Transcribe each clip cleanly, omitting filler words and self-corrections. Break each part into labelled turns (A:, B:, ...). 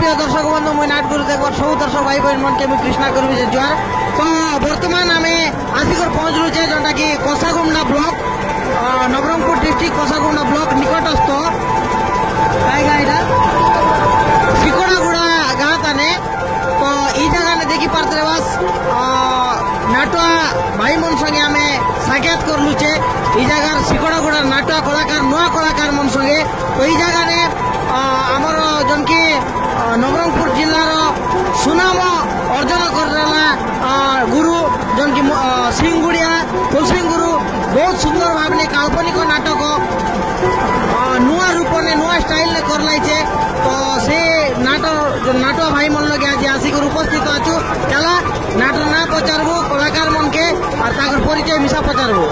A: প্রিয় দর্শক বন্ধু মই নাটগুরু দেখবার সব দর্শক ভাই বোন মনকে আমি কৃষ্ণা করবি যে জোয়ার। তো বর্তমান আমি আসিকর পৌঁছলুছে যেটা কি কষাগুন্ডা ব্লক, নবরঙ্গপুর ডিস্ট্রিক্ট কষাগুন্ডা ব্লক নিকটস্থ গাইটা শিকড়াগুড়া গাঁ তানে। তো এই জায়গানে দেখি পারতে বাস নাটুয়া ভাই মন সঙ্গে আমি সাক্ষাৎ করলুছে এই জায়গার শিকড়াগুড়ার নাটুয়া কলাকার নূয়া কলাকার মন সঙ্গে। তো এই জায়গানে আমার জনকি নবরঙ্গপুর জেলার সুনাম অর্জন করা গুরু জনকি সিংগুড়িয়া তুলসিং গুরু ବହୁତ ସୁନ୍ଦର ଭାବରେ କାଳ୍ପନିକ ନାଟକ ନୂଆ ରୂପରେ ନୂଆ ଷ୍ଟାଇଲରେ କରଲାଇଛେ। ତ ସେ ନାଟକ ଭାଇ ମନ ଲगे ଆଜି ଆସିକରି ଉପସ୍ଥିତ ଅଛୁ। ଚାଲା ନାଟକ ନା ପଚାରବୁ କଳାକାର ମନକେ আর তাকর পরিচয় মিশা পচারবু।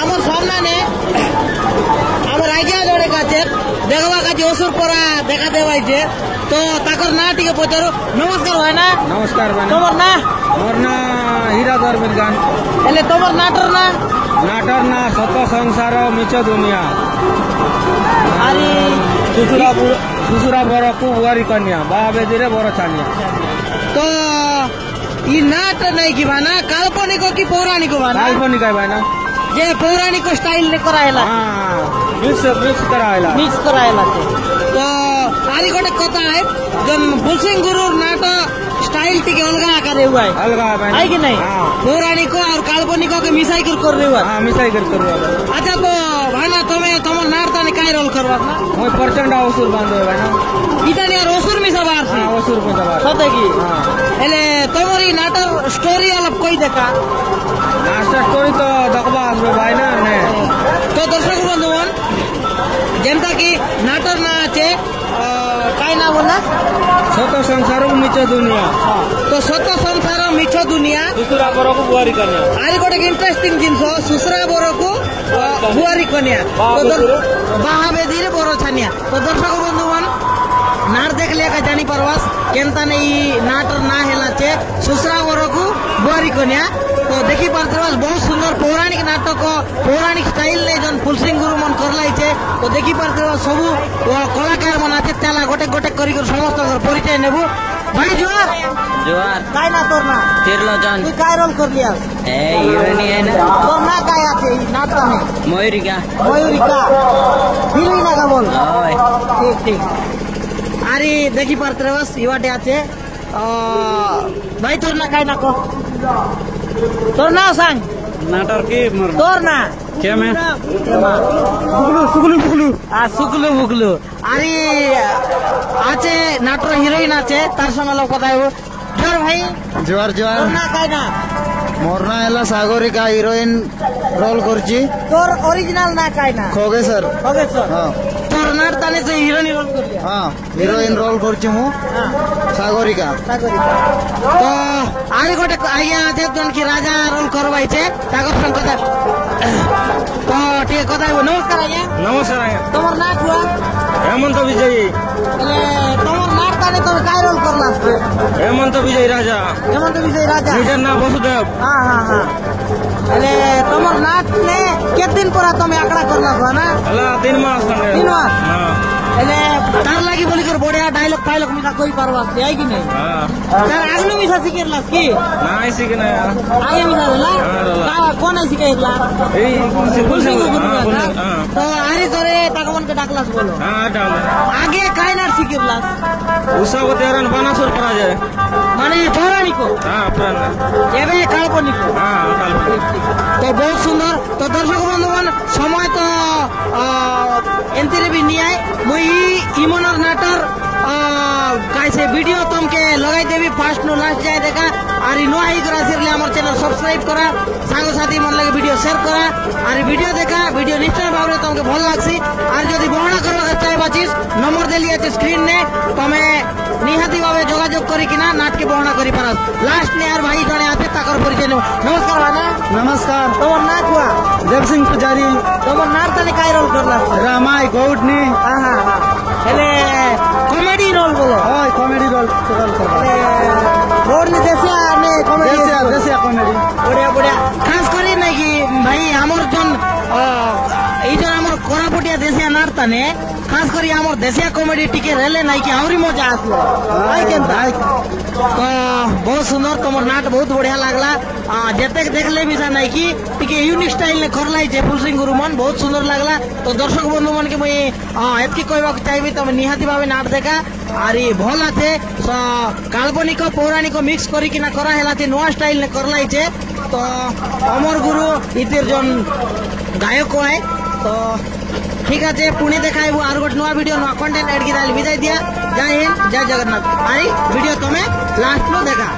A: আমার সামনে আমার আইডিয়া জনে কাছে দেখবা কাছে ওসুর পরা দেখা দেওয়াইছে। তো তাকর না টিকে পচারু। নমস্কার ভাই না।
B: নমস্কার ভাই।
A: তোমার না?
B: মোর না হীরাধর বিজ্ঞান।
A: এলে তোমার নাটর না?
B: নাটর না সত সংসার মিছ দুনিয়া।
A: আরে
B: শ্বশুরা বরকু বুয়ারি কন্যা বাবা বেদিরে বড় ছানিয়া।
A: তো ই নাট নাই কি ভানা কাল্পনিক কি পৌরাণিক ভানা?
B: কাল্পনিক ভাই না
A: যে পৌরাণিক স্টাইল রে করাইলা।
B: হ্যাঁ মিক্স করাইলা।
A: মিক্স করাইলা। তো আরি গোটে কথা है जन बुलसिंह गुरुर नाट स्टाइल टिके अलगा करे हुआ है।
B: अलगा भाई
A: है कि नहीं?
B: हाँ।
A: पौराणिक और काल्पनिक के मिसाई कर रहे हुआ।
B: हां मिसाई कर रहे हुआ।
A: अच्छा तो भाना तुम्हें तुम नाट ताने काय रोल करवा ना?
B: মই प्रचंड असुर बांधो भाई ना।
A: इताने यार असुर मिसा बार से।
B: हां असुर को दबा।
A: सते की?
B: हां
A: एले तुम्हारी नाटर स्टोरी अलग कोई देखा?
B: नास्ता स्टोरी तो दखबा आसबे भाई ना ने।
A: तो दर्शक बंधुगण जेनता की नाटर ना আছে काय ना बोला
B: सत संसार मिछ दुनिया।
A: तो सत संसार मिछ दुनिया
B: শ্বশুরা বরকু বুয়ারি কন্যা।
A: আর গোটে ইন্টারেস্টিং জিনিস শ্বশুরা বরকু বুয়ারি কন্যা বাহাবেদিরে বড় ছানিয়া। তো দর্শক বন্ধুগণ নাট দেখলে একা জানি পারবাস কেনতা নেই নাটর না হেলাছে শ্বশুরা বরকু বুয়ারি কন্যা। তো দেখি পারবাস বহুত সুন্দর পৌরাণিক নাটক পৌরাণিক স্টাইল নে জন ফুলসিং গুরু মন করলাইছে। তো দেখি পারবাস সবু কলাকার মন আছে। চালা গোটে গোটে করি সমস্ত পরিচয় নেবু। ভাই জোয়ার
B: জোয়ার
A: কাই না তোর না?
B: তিরলোচন।
A: তুই কাই রোল করলি আজ?
B: এই ইউনিয়ন
A: তোর না কাই আছে এই নাটক নে?
B: ময়ূরিকা।
A: ময়ূরিকা হিরোইন না বল।
B: ওই
A: ঠিক ঠিক। আরে দেখি পারতে বাস ইওয়াটে আছে। ভাই তোর না কাই না কো? তোর নাও সাং
B: নাটর কি মোর
A: তোর না
B: কেমে
A: শুকলু বুকলু। আরে আছে নাটর হিরোইন আছে তার সঙ্গে লোক কথা হইব। জোর ভাই
C: জোয়ার জোয়ার।
A: তোর না কাই না?
C: মোর না এলা সাগরিকা হিরোইন রোল করছি।
A: তোর অরিজিনাল না কাই না?
C: খোগেশ্বর।
A: খোগেশ্বর।
C: হ্যাঁ
A: তোর নাট তানে তুই হিরোইন রোল করলি?
C: হ্যাঁ হিরোইন রোল করছি মু
A: হ্যাঁ
C: সাগরিকা।
A: সাগরিকা। তো আরে গোটে আইয়া আছে জন কি রাজা রোল করবাইছে তাকর সঙ্গে কথা। তো ঠিক কথা হইব। নমস্কার আইয়া।
B: নমস্কার আজ্ঞা।
A: তোমার না কুয়া
B: হেমন্ত বিজয়ী।
A: এলে তোমার নাট তানে তুমি কাই রোল করলা?
B: হেমন্ত বিজয়ী রাজা।
A: হেমন্ত বিজয় রাজা।
B: নিজের নাম বসুদেব।
A: হ্যাঁ হ্যাঁ হ্যাঁ। এলে তোমার নাট নে কেদিন পরা তুমি আঁকড়া করলা না?
B: হলা 3 মাস খন্ডে।
A: 3 মাস।
B: হ্যাঁ
A: এলে তার লাগি বলি করে বড়িয়া ডায়লগ ফাইলগ মিশা কই পারবা তাই কি নাই?
B: হ্যাঁ
A: তার আগনো মিশা শিখেরলাস কি?
B: নাই শিখে না।
A: আগে মিশা হলা?
B: হ্যাঁ,
A: কোন শিখাইলা?
B: এই
A: ফুলসিং গুরু না?
B: হ্যাঁ
A: তো আরে তোরে তাকমনকে ডাকলাস বলো।
B: হ্যাঁ ডাল।
A: আগে কাই নাট শিখেরলাস?
B: উৎসবতে আরন বানাসুর করা যায়।
A: মানে পৌরাণিক
B: হ্যাঁ প্রাণ।
A: এবে কাল্পনিক।
B: হ্যাঁ কাল।
A: তো বহুত সুন্দর। তো দর্শক বন্ধুগণ সময় তো এনতিরে বি নিয়ে মুই ইমনর নাটর কাইছে ভিডিও তোমকে লগাই দেবি ফার্স্ট নো লাস্ট যায় দেখা। আর নো আই করা সিরলে আমার চ্যানেল সাবস্ক্রাইব করা সাঙ্গ সাথী মন লাগে ভিডিও শেয়ার করা আর ভিডিও দেখা ভিডিও নিশ্চয় ভাবে তোমাকে ভাল লাগছি। আর যদি বর্ণনা করবা চাইবাছিস নম্বর দেলি আছে স্ক্রিন নে তুমি নিহাতি ভাবে যোগাযোগ করি কিনা নাটকে বর্ণনা করি পারাস। লাস্ট নে আর ভাই জনে আছে তাকর পরিচয় নেব। নমস্কার ভাই না।
C: নমস্কার।
A: তোমার নাট হুয়া?
C: দেব সিং পুজারি।
A: তোমার নাট তানে কাই রোল করলা?
C: রামাই গৌডনি।
A: হ্যাঁ হ্যাঁ হ্যাঁ। এলে কমেডি রোল বলো।
C: ওই কমেডি রোল করবা।
A: रोड में देसी आने कॉमेडी
C: দেশিয়া কমেডি।
A: बढ़िया बढ़िया खास करी नहीं कि भाई हमर जन এই জন আমার কোরাপুটিয়া দেশিয়া নাট ताने खास करी आमर देसिया कॉमेडी टिके रेले नाई कि आउरी मजा आसलो आई केनता तो बहुत सुंदर तुमर नाट बहुत बढ़िया लागला जेते देखले भी जा नाई कि टिके यूनिक स्टाइल ने करलाई जे फुल सिंह गुरु मन बहुत सुंदर लागला तो दर्शक बंधु मन के मई एतकी कहबा चाहबी तुम निहाती भावे नाट देखा आरी भल आथे काल्पनिक पौराणिक मिक्स करी किना करा हेलाते नवा स्टाइल ने करलाई छे तो अमर गुरु इतिर जन गायक है तो ठीक है पुणे देखाइबू आर गोटे नुआ वीडियो नुआ कंटेंट एड की विदाय दिया जय हिंद जय जगन्नाथ आई वीडियो तुम्हें लास्ट में देखा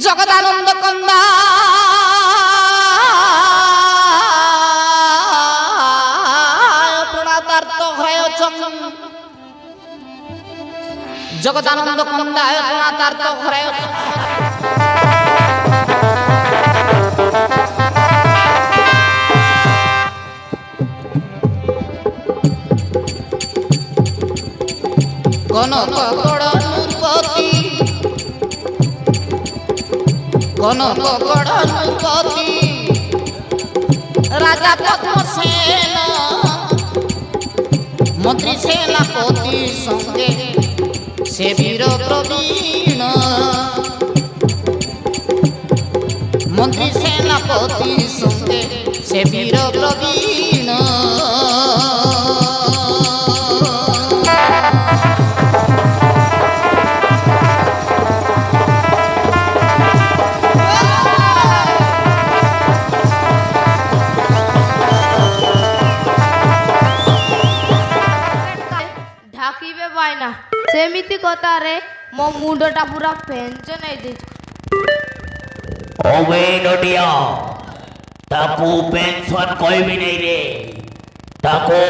D: জগদানন্দ কন্দা প্রণাতার্থ হয়ে জগদানন্দ কন্দা প্রণাতার্থ হয়ে কনক গড় নৃপতি কনক গড় নৃপতি রাজা পদ্মসেন মন্ত্রী সেনাপতি সঙ্গে সে বীর প্রবীণ মন্ত্রী সেনাপতি সঙ্গে সে বীর প্রবীণ
E: ढाकिबे बायना सेमिति कथा रे मो मुंडटा पूरा पेंशन नहीं दे
F: ओवे नोटिया ताकू पेंशन कोई भी नहीं रे ताकू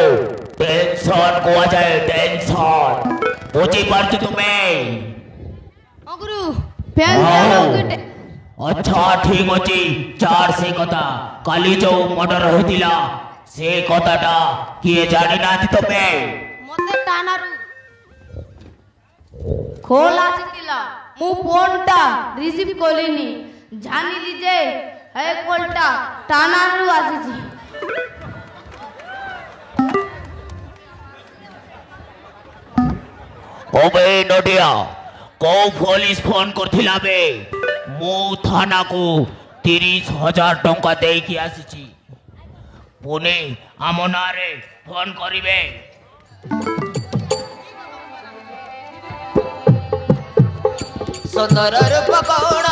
F: टेंशन को आ जाए टेंशन बुझी पारती तुम्हें
E: गुरु पेंशन
F: अच्छा ठीक अछि चार से कथा काली जो मर्डर होतिला से कथाटा किए जानि नाथि तुम्हें
E: मते टानारू खोल आसितिला मु फोनटा रिसीव कोलिनी जानिली जे हे कोलटा टानारू आसिछि
F: ओबे नोटिया को पुलिस फोन करथिला बे मु थाना को 30,000 टंका देई कि आसीची पुणे आम नारे फोन करिवे
D: सुंदर रूप गौड़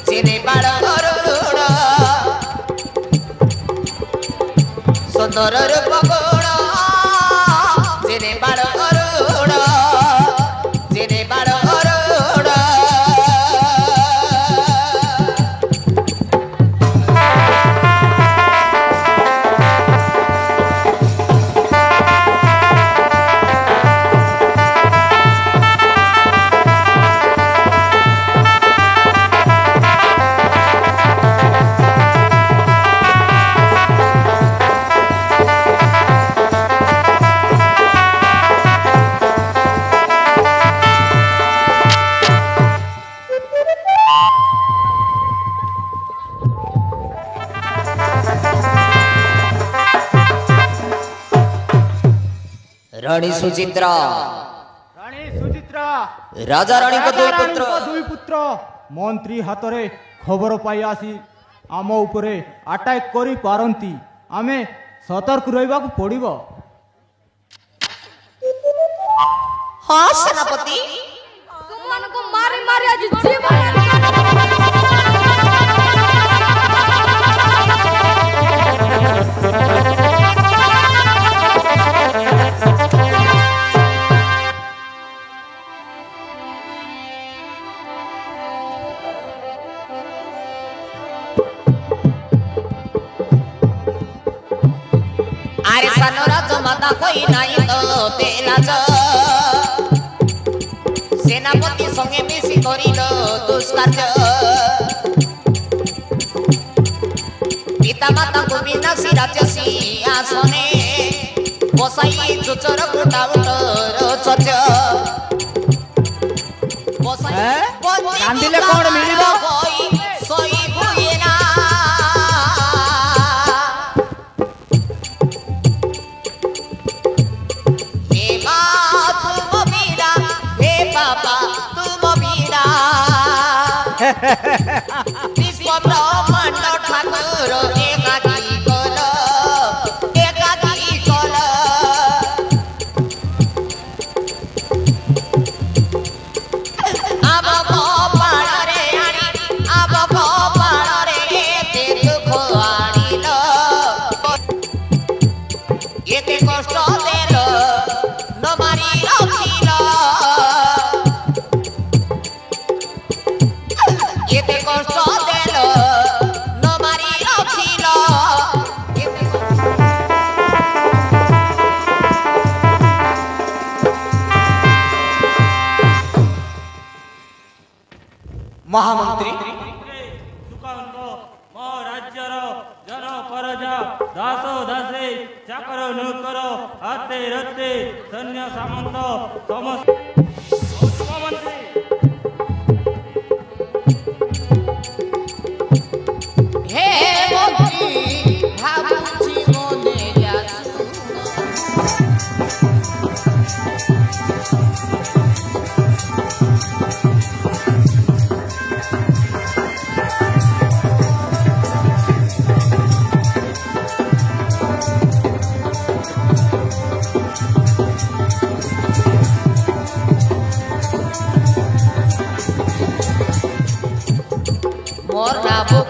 D: चिनी बाड़ गरुड़ सुंदर रूप गौड़ चिनी बाड़ गरुड़ चिनी बाड़ गरुड़ रानी सुचित्रा राजा रानी को दुई पुत्र
G: मंत्री हाथ रे खबर पाई आसी आम उपरे अटैक करी पारंती आमे सतर्क रहिबा को पड़िबो।
D: हाँ सेनापति
E: तुमको मारी मारी आज जीवन
D: अरे सनराज माता कोई नहीं तो तेरा सेनापति संगे मिसी करिल दुष्कार्य पिता माता को विनाशी राज्य सिंहासने बसाई चुचर गुटा उटर चर्च
B: कांदिले कौन मिलिबो
D: सोई हुए ना विश्व ब्रह्मांड ठाकुर एकाकी कल अब गोपाल रे आनी अब गोपाल रे ते दुख आनिल एते कष्ट देल न मारी रखिल एते कष्ट देल न मारी रखिल
B: महामंत्री
H: मो राज्यर जन परजा दास दासे चाकर नौकर हाते रते सैन्य सामंत समस्त मंत्री
D: हे मंत्री भाबुची मने जासु मोर नाबुक